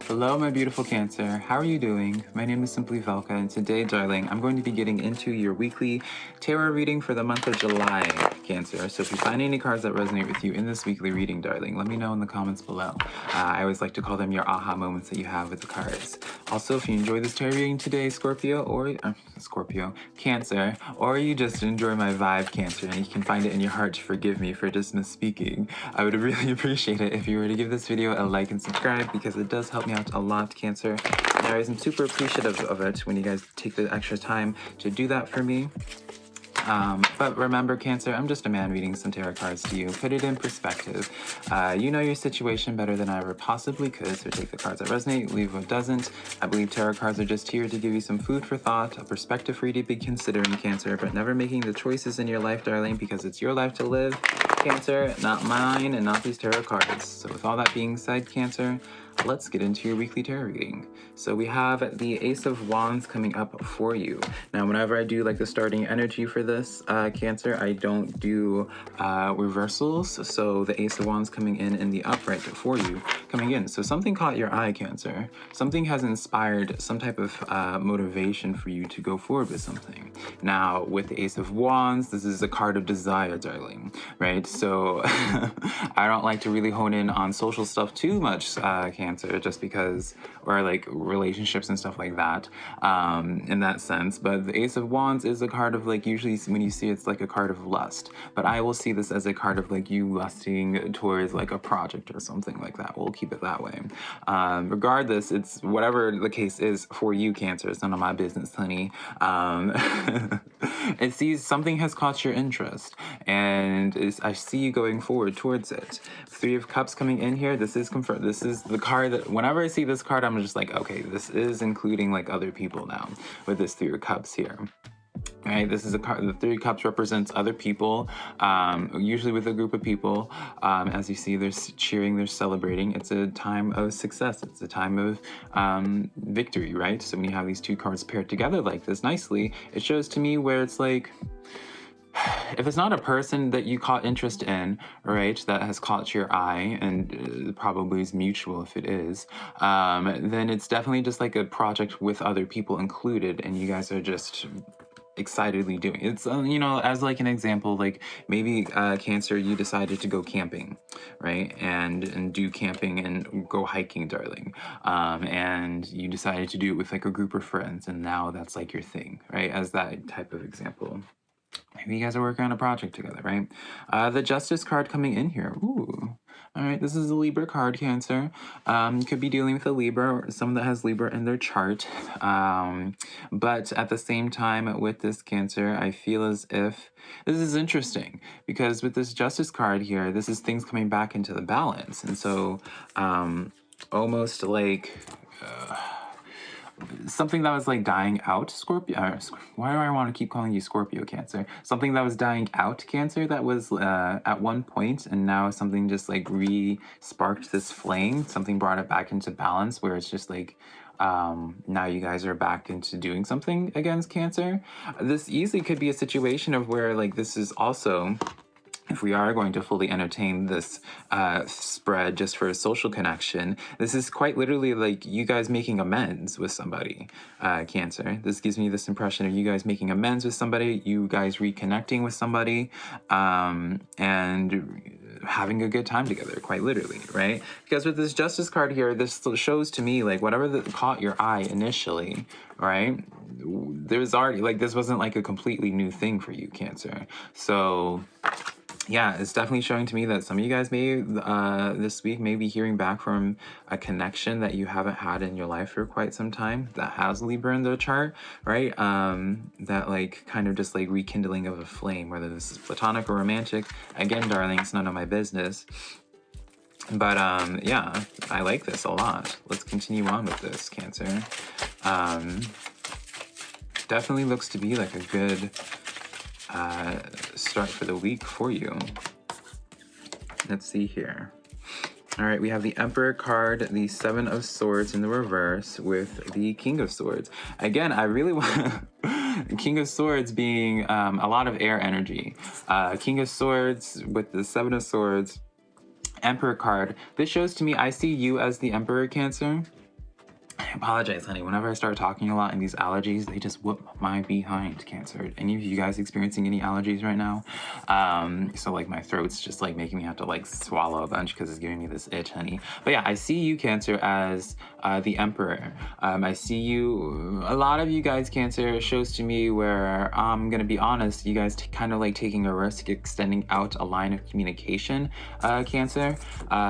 Hello, my beautiful Cancer. How are you doing? My name is SimplyVelca, and today, darling, I'm going to be getting into your weekly tarot reading for the month of July, Cancer. So if you find any cards that resonate with you in this weekly reading, darling, let me know in the comments below. I always like to call them your aha moments that you have with the cards. Also, if you enjoy this tarot reading today, Cancer, or you just enjoy my vibe, Cancer, and you can find it in your heart to forgive me for just misspeaking, I would really appreciate it if you were to give this video a like and subscribe, because it does help me out a lot, Cancer. And I am super appreciative of it when you guys take the extra time to do that for me. But remember, Cancer, I'm just a man reading some tarot cards to you. Put it in perspective. You know your situation better than I ever possibly could, so take the cards that resonate, leave what doesn't. I believe tarot cards are just here to give you some food for thought, a perspective for you to be considering, Cancer, but never making the choices in your life, darling, because it's your life to live, Cancer, not mine and not these tarot cards. So with all that being said, Cancer, let's get into your weekly tarot reading. So we have the Ace of Wands coming up for you. Now, whenever I do like the starting energy for this, Cancer, I don't do reversals. So the Ace of Wands coming in the upright for you, coming in. So something caught your eye, Cancer. Something has inspired some type of motivation for you to go forward with something. Now, with the Ace of Wands, this is a card of desire, darling, right? So I don't like to really hone in on social stuff too much, Cancer, just because, or like relationships and stuff like that, in that sense. But the Ace of Wands is a card of like, usually when you see it's like a card of lust, but I will see this as a card of like you lusting towards like a project or something like that. We'll keep it that way. Regardless, it's whatever the case is for you, Cancer. It's none of my business, honey. It sees something has caught your interest, and I see you going forward towards it. Three of Cups coming in here. This is confirmed. This is the card that whenever I see this card, I'm just like, okay, this is including like other people now with this Three of Cups here. Right, this is a card. The Three of Cups represents other people, usually with a group of people. As you see, they're cheering, they're celebrating. It's a time of success. It's a time of victory, right? So when you have these two cards paired together like this nicely, it shows to me where it's like, if it's not a person that you caught interest in, right, that has caught your eye, and probably is mutual if it is, then it's definitely just like a project with other people included, and you guys are just excitedly doing it. It's you know, as like an example, like maybe Cancer, you decided to go camping, right, and do camping and go hiking, darling, and you decided to do it with like a group of friends, and now that's like your thing, right, as that type of example. Maybe you guys are working on a project together, right? The Justice card coming in here. Ooh. All right, this is a Libra card, Cancer. You could be dealing with a Libra or someone that has Libra in their chart. But at the same time, with this, Cancer, I feel as if this is interesting, because with this Justice card here, this is things coming back into the balance. And so almost like... something that was like dying out, Scorpio. Why do I want to keep calling you Scorpio, Cancer? Something that was dying out, Cancer, that was at one point, and now something just like re-sparked this flame. Something brought it back into balance, where it's just like, now you guys are back into doing something against, Cancer. This easily could be a situation of where like this is also, if we are going to fully entertain this spread just for a social connection, this is quite literally like you guys making amends with somebody, Cancer. This gives me this impression of you guys making amends with somebody, you guys reconnecting with somebody, and having a good time together, quite literally, right? Because with this Justice card here, this shows to me like whatever that caught your eye initially, right? There's already like, this wasn't like a completely new thing for you, Cancer. So yeah, it's definitely showing to me that some of you guys may this week may be hearing back from a connection that you haven't had in your life for quite some time that has Libra in their chart, right? That like kind of just like rekindling of a flame, whether this is platonic or romantic. Again, darling, it's none of my business. But yeah, I like this a lot. Let's continue on with this, Cancer. Definitely looks to be like a good start for the week for you. Let's see here. All right, we have the Emperor card, the Seven of Swords in the reverse with the King of Swords. Again, I really want King of Swords being a lot of air energy. King of Swords with the Seven of Swords, Emperor card. This shows to me, I see you as the Emperor, Cancer. I apologize, honey. Whenever I start talking a lot and these allergies, they just whoop my behind, Cancer. Any of you guys experiencing any allergies right now? So like my throat's just like making me have to like swallow a bunch because it's giving me this itch, honey. But yeah, I see you, Cancer, as the Emperor. I see you, a lot of you guys, Cancer, shows to me where I'm gonna be honest, you guys kind of like taking a risk, extending out a line of communication, Cancer.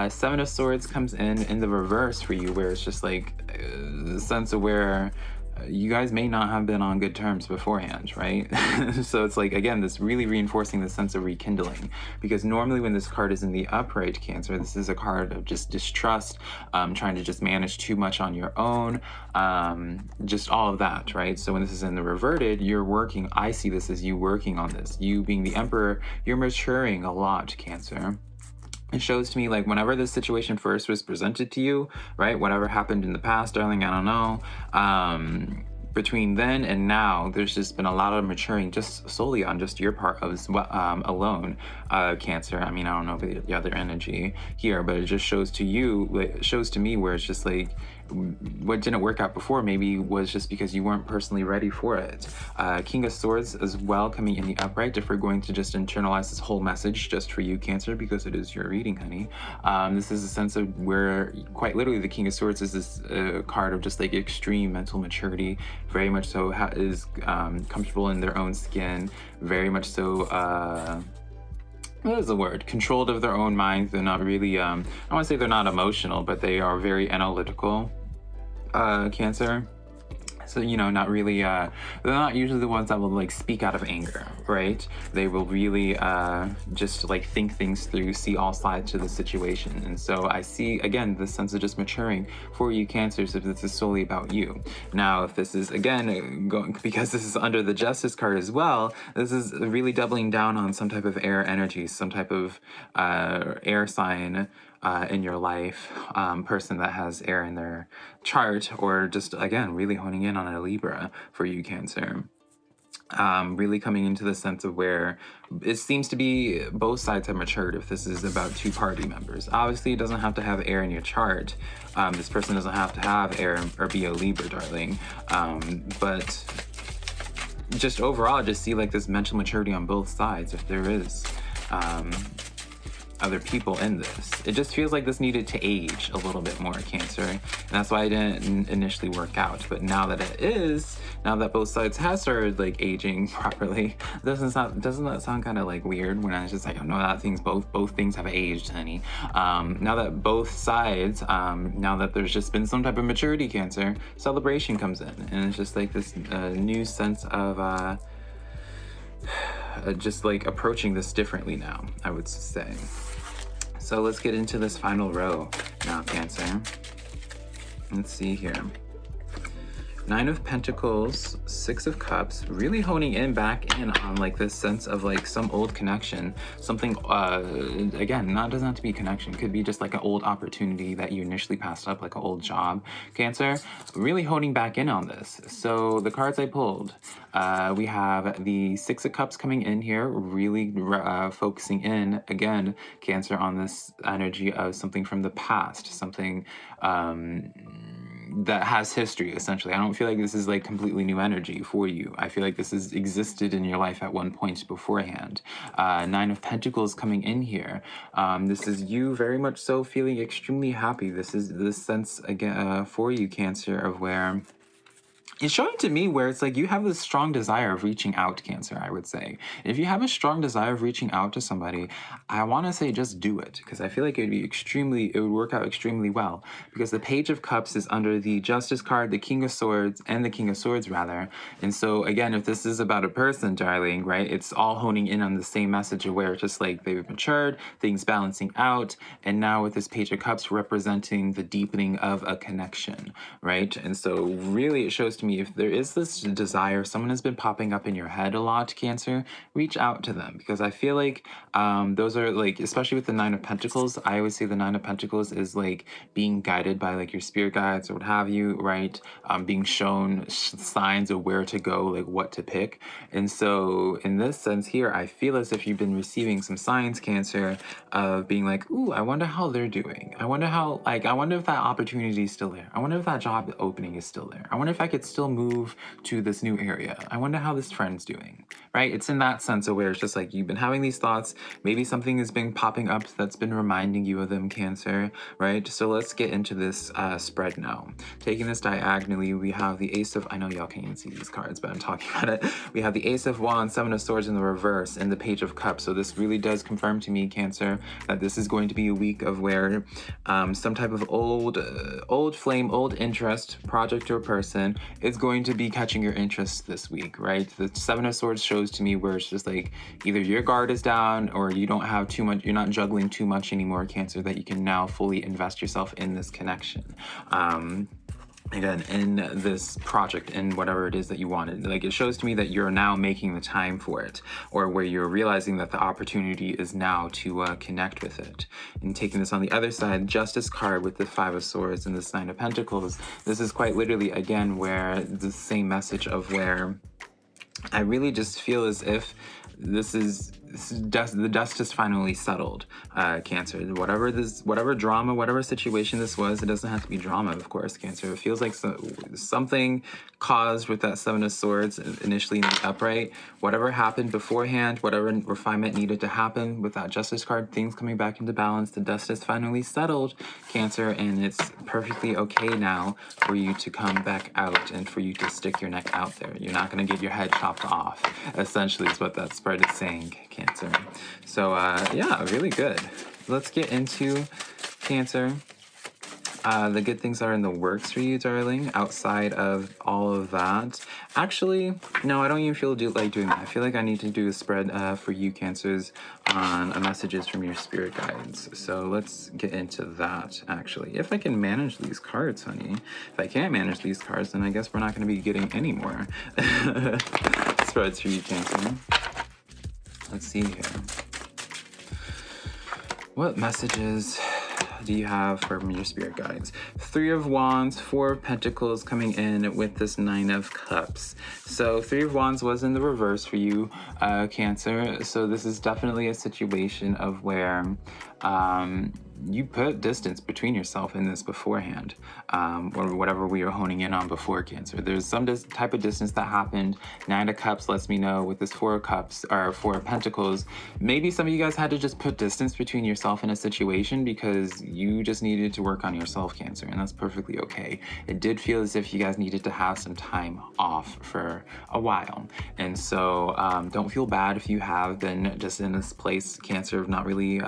Seven of Swords comes in the reverse for you, where it's just like the sense of where you guys may not have been on good terms beforehand, right? So it's like, again, this really reinforcing the sense of rekindling, because normally when this card is in the upright, Cancer, this is a card of just distrust, trying to just manage too much on your own, just all of that, right? So when this is in the reverted, you're working, I see this as you working on this. You being the Emperor, you're maturing a lot, Cancer. It shows to me like whenever this situation first was presented to you, right? Whatever happened in the past, darling, I don't know. Between then and now, there's just been a lot of maturing just solely on just your part of alone, Cancer. I mean, I don't know the other energy here, but it just shows to you, it shows to me where it's just like, what didn't work out before maybe was just because you weren't personally ready for it. King of Swords as well coming in the upright, if we're going to just internalize this whole message just for you, Cancer, because it is your reading, honey. This is a sense of where quite literally the King of Swords is this card of just like extreme mental maturity, very much so is comfortable in their own skin, very much so what is the word? Controlled of their own minds. They're not really, I want to say they're not emotional, but they are very analytical, Cancer. So, you know, not really, they're not usually the ones that will like speak out of anger, right? They will really just like think things through, see all sides to the situation. And so I see, again, the sense of just maturing for you, Cancers, if this is solely about you. Now, if this is, again, going, because this is under the Justice card as well, this is really doubling down on some type of air energy, some type of air sign in your life, person that has air in their chart, or just, again, really honing in on a Libra for you, Cancer. Really coming into the sense of where it seems to be both sides have matured if this is about two party members. Obviously, it doesn't have to have air in your chart. This person doesn't have to have air or be a Libra, darling. But just overall, just see like this mental maturity on both sides if there is other people in this. It just feels like this needed to age a little bit more, Cancer, and that's why it didn't initially work out. But now that it is, now that both sides have started like aging properly, doesn't that sound kind of like weird when I was just like, oh no, that things both things have aged, honey. Now that both sides, now that there's just been some type of maturity, Cancer, celebration comes in, and it's just like this new sense of just like approaching this differently now, I would say. So let's get into this final row now, Cancer. Let's see here. Nine of Pentacles, Six of Cups, really honing in back in on like this sense of like some old connection, something, again, doesn't have to be connection, could be just like an old opportunity that you initially passed up, like an old job, Cancer, really honing back in on this. So the cards I pulled, we have the Six of Cups coming in here, really focusing in, again, Cancer, on this energy of something from the past, something, that has history, essentially. I don't feel like this is like completely new energy for you. I feel like this has existed in your life at one point beforehand. Nine of Pentacles coming in here. This is you very much so feeling extremely happy. This is this sense, again, for you, Cancer, of where it's showing to me where it's like you have this strong desire of reaching out, Cancer, I would say. If you have a strong desire of reaching out to somebody, I want to say just do it, because I feel like it would work out extremely well, because the Page of Cups is under the Justice card, the King of Swords, and the King of Swords, rather. And so, again, if this is about a person, darling, right, it's all honing in on the same message of where it's just like they've matured, things balancing out, and now with this Page of Cups representing the deepening of a connection, right? And so really it shows to to me, if there is this desire, someone has been popping up in your head a lot, Cancer, reach out to them, because I feel like those are like, especially with the Nine of Pentacles, I always say the Nine of Pentacles is like being guided by like your spirit guides or what have you, right? Being shown signs of where to go, like what to pick. And so in this sense here, I feel as if you've been receiving some signs, Cancer, of being like, ooh, I wonder how they're doing. I wonder how, like, I wonder if that opportunity is still there. I wonder if that job opening is still there. I wonder if I could still move to this new area. I wonder how this friend's doing, right? It's in that sense of where it's just like you've been having these thoughts. Maybe something has been popping up that's been reminding you of them, Cancer, right? So let's get into this spread now. Taking this diagonally, we have the Ace of, I know y'all can't even see these cards, but I'm talking about it. We have the Ace of Wands, Seven of Swords in the reverse, and the Page of Cups. So this really does confirm to me, Cancer, that this is going to be a week of where some type of old flame, old interest, project or person is going to be catching your interest this week, right? The Seven of Swords shows to me where it's just like either your guard is down or you don't have too much, you're not juggling too much anymore, Cancer, that you can now fully invest yourself in this connection. Again, in this project, in whatever it is that you wanted. Like, it shows to me that you're now making the time for it, or where you're realizing that the opportunity is now to connect with it. And taking this on the other side, Justice card with the Five of Swords and the Nine of Pentacles, this is quite literally, again, where the same message of where I really just feel as if the dust is finally settled, Cancer. Whatever drama, whatever situation this was, it doesn't have to be drama, of course, Cancer. It feels like something caused with that Seven of Swords initially in the upright. Whatever happened beforehand, whatever refinement needed to happen with that Justice card, things coming back into balance, the dust is finally settled, Cancer, and it's perfectly okay now for you to come back out and for you to stick your neck out there. You're not going to get your head chopped off, essentially, is what that spread is saying, Cancer. So yeah, really good. Let's get into Cancer. The good things are in the works for you, darling, outside of all of that. Actually, no, I don't even feel like doing that. I feel like I need to do a spread for you, Cancers, on messages from your spirit guides. So let's get into that, actually. If I can manage these cards, honey. If I can't manage these cards, then I guess we're not going to be getting any more spreads for you, Cancer. Let's see here. What messages do you have from your spirit guides? Three of Wands, Four of Pentacles coming in with this Nine of Cups. So Three of Wands was in the reverse for you, Cancer. So this is definitely a situation of where you put distance between yourself and this beforehand, or whatever we were honing in on before, Cancer. There's some type of distance that happened. Nine of Cups lets me know with this Four of Cups, or Four of Pentacles, maybe some of you guys had to just put distance between yourself and a situation because you just needed to work on yourself, Cancer, and that's perfectly okay. It did feel as if you guys needed to have some time off for a while, and so don't feel bad if you have been just in this place, Cancer, of not really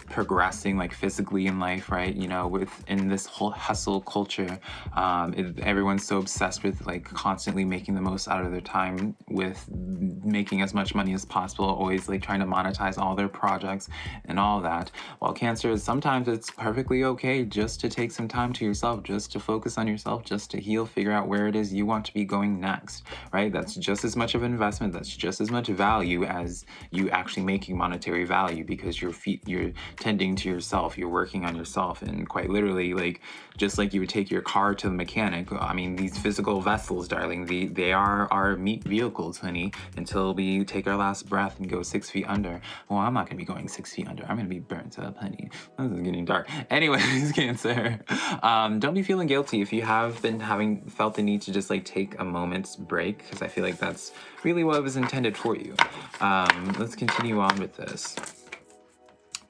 progressing like physically in life, right? You know, in this whole hustle culture, everyone's so obsessed with like constantly making the most out of their time, with making as much money as possible, always like trying to monetize all their projects and all that. While Cancer, sometimes it's perfectly okay just to take some time to yourself, just to focus on yourself, just to heal, figure out where it is you want to be going next, right? That's just as much of an investment, that's just as much value as you actually making monetary value, because you're tending to yourself, you're working on yourself, and quite literally, like, just like you would take your car to the mechanic. I mean, these physical vessels, darling, they are our meat vehicles, honey, until we take our last breath and go 6 feet under. Well, I'm not gonna be going 6 feet under. I'm gonna be burnt up, honey. This is getting dark. Anyways, Cancer, don't be feeling guilty if you have been felt the need to just like take a moment's break, because I feel like that's really what was intended for you. Let's continue on with this.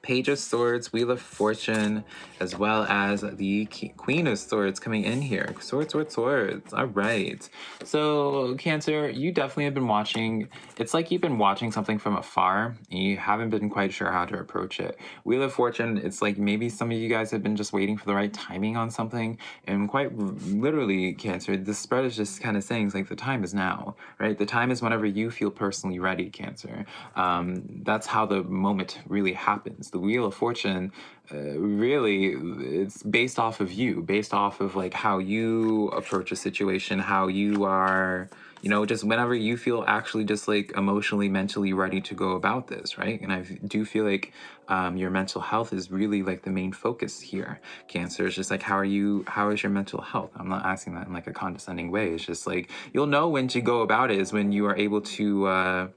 Page of Swords, Wheel of Fortune, as well as the Queen of Swords coming in here. Swords. All right. So, Cancer, you definitely have been watching. It's like you've been watching something from afar, and you haven't been quite sure how to approach it. Wheel of Fortune, it's like maybe some of you guys have been just waiting for the right timing on something. And quite literally, Cancer, this spread is just kind of saying, it's like, the time is now, right? The time is whenever you feel personally ready, Cancer. That's how the moment really happens. the Wheel of Fortune, really, it's based off of you, based off of like how you approach a situation, how you are, you know, just whenever you feel actually just like emotionally, mentally ready to go about this, right? And I do feel like your mental health is really like the main focus here. Cancer is just like, how is your mental health? I'm not asking that in like a condescending way. It's just like, you'll know when to go about it is when you are able to,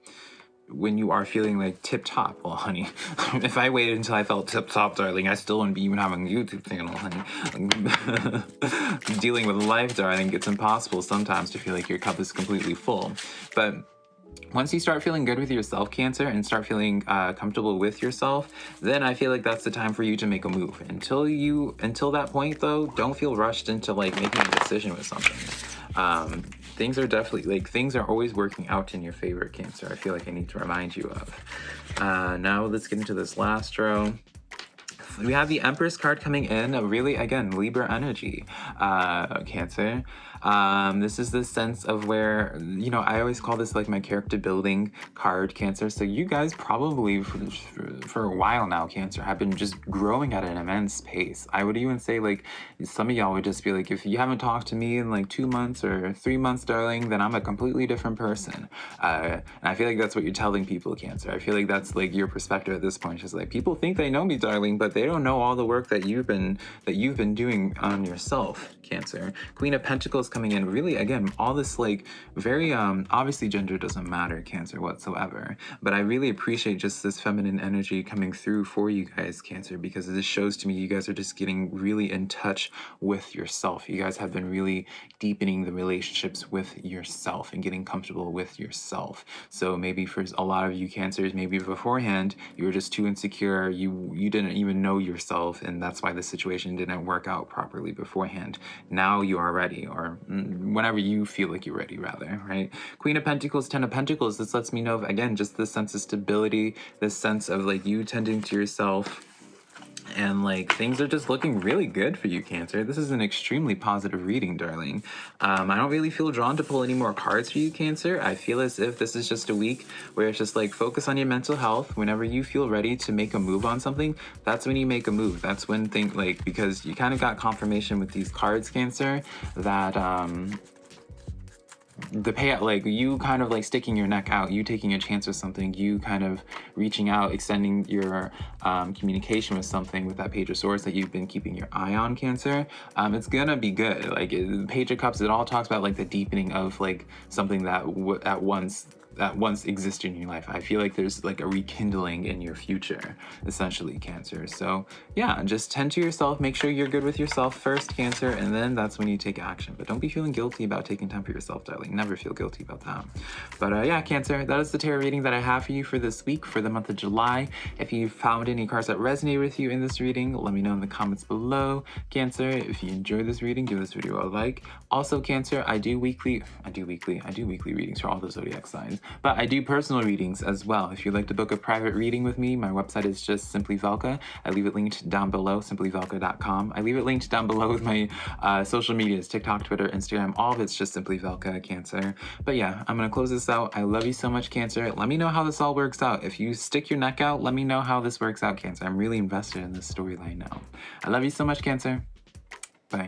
when you are feeling like tip top. Well, honey, if I waited until I felt tip top, darling, I still wouldn't be even having a YouTube channel, honey. Dealing with life, darling, it's impossible sometimes to feel like your cup is completely full. But once you start feeling good with yourself, Cancer, and start feeling comfortable with yourself, then I feel like that's the time for you to make a move. Until that point, though, don't feel rushed into like making a decision with something. Things are definitely, like, things are always working out in your favor, Cancer. I feel like I need to remind you of. Now let's get into this last row. We have the Empress card coming in, really, again, Libra energy, Cancer. This is the sense of where, you know, I always call this like my character building card, Cancer. So you guys probably for a while now, Cancer, have been just growing at an immense pace. I would even say like some of y'all would just be like, if you haven't talked to me in like 2 months or 3 months, darling, then I'm a completely different person. And I feel like that's what you're telling people, Cancer. I feel like that's like your perspective at this point. Just like, people think they know me, darling, but they don't know all the work that you've been doing on yourself, Cancer. Queen of Pentacles coming in, really, again, all this like very obviously gender doesn't matter, Cancer, whatsoever, but I really appreciate just this feminine energy coming through for you guys, Cancer, because this shows to me you guys are just getting really in touch with yourself. You guys have been really deepening the relationships with yourself and getting comfortable with yourself. So maybe for a lot of you Cancers, maybe beforehand you were just too insecure, you didn't even know yourself, and that's why the situation didn't work out properly beforehand. Now you are ready, or whenever you feel like you're ready, rather, right? Queen of Pentacles, Ten of Pentacles, this lets me know, again, just this sense of stability, this sense of like you tending to yourself, and like things are just looking really good for you, Cancer. This is an extremely positive reading, darling. I don't really feel drawn to pull any more cards for you, Cancer. I feel as if this is just a week where it's just like focus on your mental health. Whenever you feel ready to make a move on something, that's when you make a move. That's when because you kind of got confirmation with these cards, Cancer, that the payout, like you kind of like sticking your neck out, you taking a chance with something, you kind of reaching out, extending your communication with something with that Page of Swords that you've been keeping your eye on, Cancer. It's gonna be good. Like Page of Cups, it all talks about like the deepening of like something that at once existed in your life. I feel like there's like a rekindling in your future, essentially, Cancer. So yeah, just tend to yourself, make sure you're good with yourself first, Cancer, and then that's when you take action. But don't be feeling guilty about taking time for yourself, darling. Never feel guilty about that. But yeah, Cancer, that is the tarot reading that I have for you for this week, for the month of July. If you found any cards that resonate with you in this reading, let me know in the comments below. Cancer, if you enjoyed this reading, give this video a like. Also, Cancer, I do weekly readings for all the zodiac signs. But I do personal readings as well. If you'd like to book a private reading with me, my website is just SimplyVelca. I leave it linked down below, simplyvelca.com. I leave it linked down below with my social medias, TikTok, Twitter, Instagram. All of it's just SimplyVelca, Cancer. But yeah, I'm going to close this out. I love you so much, Cancer. Let me know how this all works out. If you stick your neck out, let me know how this works out, Cancer. I'm really invested in this storyline now. I love you so much, Cancer.